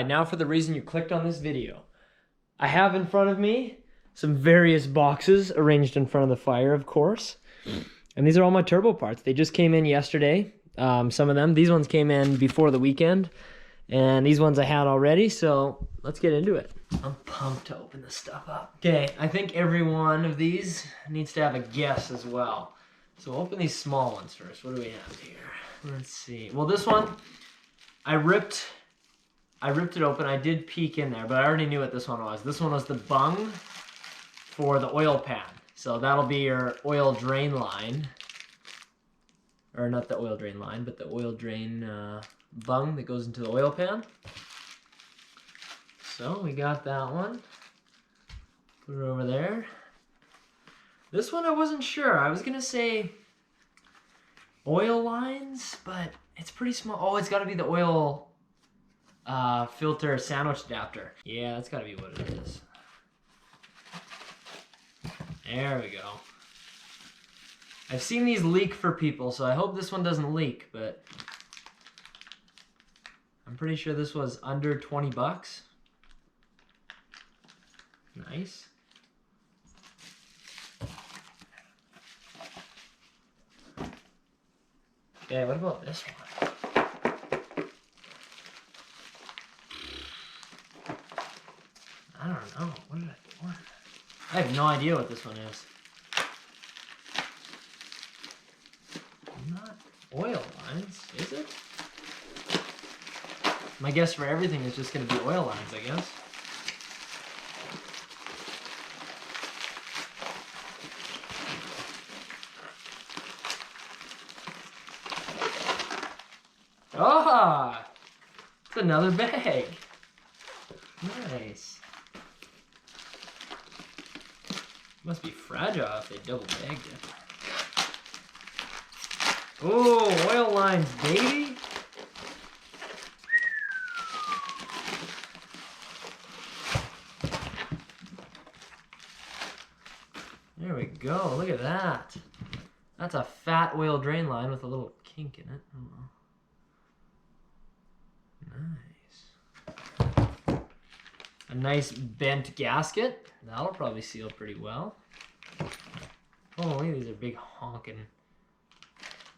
Alright, now for the reason you clicked on this video. I have in front of me some various boxes arranged in front of the fire, of course. And these are all my turbo parts. They just came in yesterday, some of them. These ones came in before the weekend. And these ones I had already, so let's get into it. I'm pumped to open this stuff up. Okay, I think every one of these needs to have a guess as well. So we'll open these small ones first. What do we have here? Let's see. Well, this one, I ripped it open. I did peek in there, but I already knew what this one was. This one was the bung for the oil pan. So that'll be your oil drain line. Or not the oil drain line, but the oil drain bung that goes into the oil pan. So we got that one. Put it over there. This one I wasn't sure. I was gonna say oil lines, but it's pretty small. Oh, it's gotta be the oil filter sandwich adapter. Yeah, that's gotta be what it is. There we go. I've seen these leak for people, so I hope this one doesn't leak, but I'm pretty sure this was under 20 bucks. Nice. Okay, what about this one? I don't know. What did I order? I have no idea what this one is. Not oil lines, is it? My guess for everything is just going to be oil lines, I guess. Ah! It's another bag. Nice. Must be fragile if they double bagged it. Oh, oil lines, baby! There we go, look at that. That's a fat oil drain line with a little kink in it. Oh. Nice. A nice bent gasket. That'll probably seal pretty well. Holy, these are big honking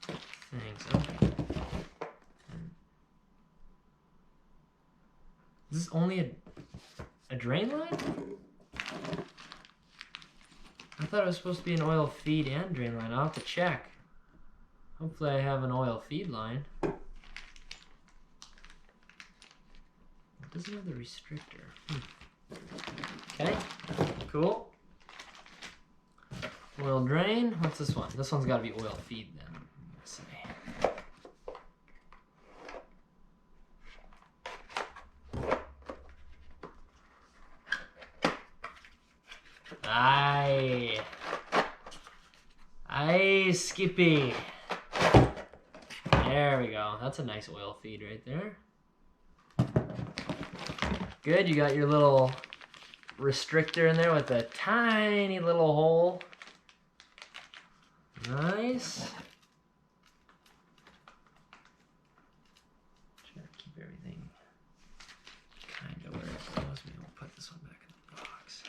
things. Okay. Is this only a drain line? I thought it was supposed to be an oil feed and drain line. I'll have to check. Hopefully I have an oil feed line. It doesn't have the restrictor. Okay, cool. Oil drain. What's this one? This one's got to be oil feed then. Let's see. Aye, Skippy. There we go. That's a nice oil feed right there. Good, you got your little restrictor in there with a tiny little hole. Nice. Try to keep everything kind of where it goes. Maybe we'll put this one back in the box.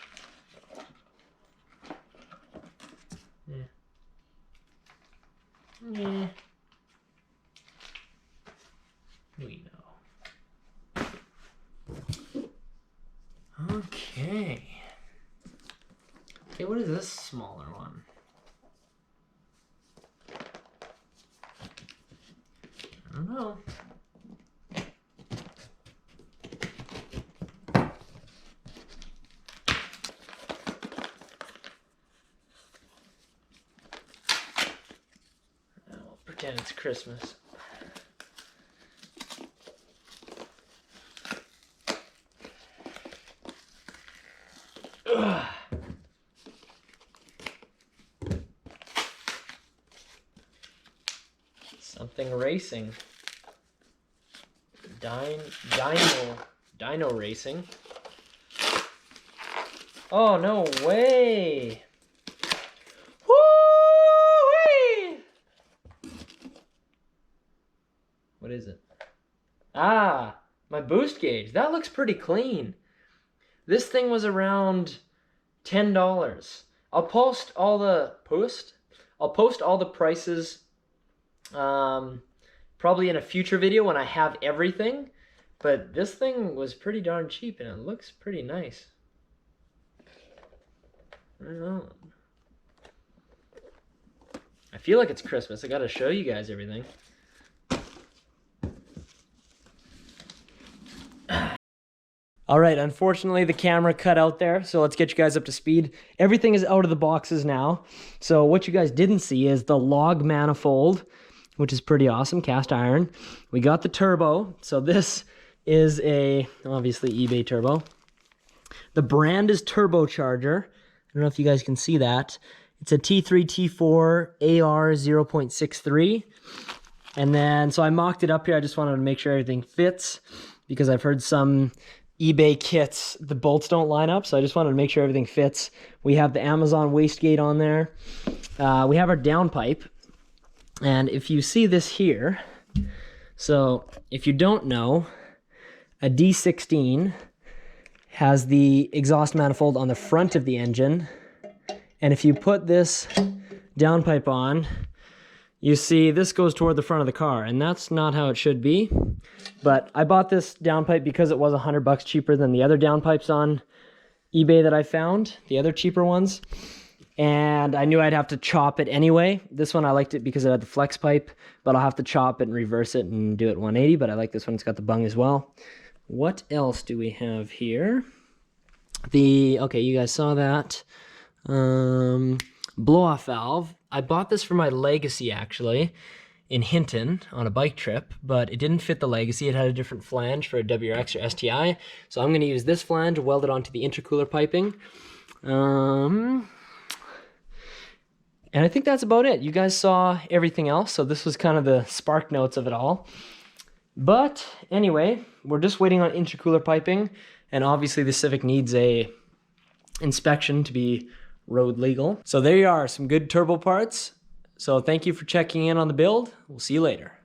Yeah. Yeah. We know. Okay. Okay, what is this smaller one? I don't know. I'll pretend it's Christmas. Ugh. Something racing. Dino racing. Oh, no way! Woo-wee! What is it? Ah! my boost gauge. That looks pretty clean. This thing was around $10. I'll post all the prices probably in a future video when I have everything. But this thing was pretty darn cheap and it looks pretty nice. Right on. I feel like it's Christmas. I gotta show you guys everything. All right, unfortunately the camera cut out there, so let's get you guys up to speed. Everything is out of the boxes now. So what you guys didn't see is the log manifold, which is pretty awesome, cast iron. We got the turbo. So this is a, obviously, eBay turbo. The brand is Turbocharger. I don't know if you guys can see that. It's a T3 T4 AR 0.63. And then, so I mocked it up here. I just wanted to make sure everything fits because I've heard some eBay kits, the bolts don't line up. So I just wanted to make sure everything fits. We have the Amazon wastegate on there. We have our downpipe. And if you see this here, so if you don't know, a D16 has the exhaust manifold on the front of the engine. And if you put this downpipe on, you see this goes toward the front of the car, and that's not how it should be. But I bought this downpipe because it was $100 cheaper than the other downpipes on eBay that I found, the other cheaper ones. And I knew I'd have to chop it anyway. This one I liked it because it had the flex pipe, but I'll have to chop it and reverse it and do it 180, but I like this one, it's got the bung as well. What else do we have here? Okay, you guys saw that. Blow-off valve. I bought this for my Legacy, actually, in Hinton on a bike trip, but it didn't fit the Legacy. It had a different flange for a WRX or STI, so I'm going to use this flange, weld it onto the intercooler piping. And I think that's about it. You guys saw everything else, so this was kind of the spark notes of it all. But anyway, we're just waiting on intercooler piping, and obviously the Civic needs a inspection to be road legal. So there you are, some good turbo parts. So thank you for checking in on the build. We'll see you later.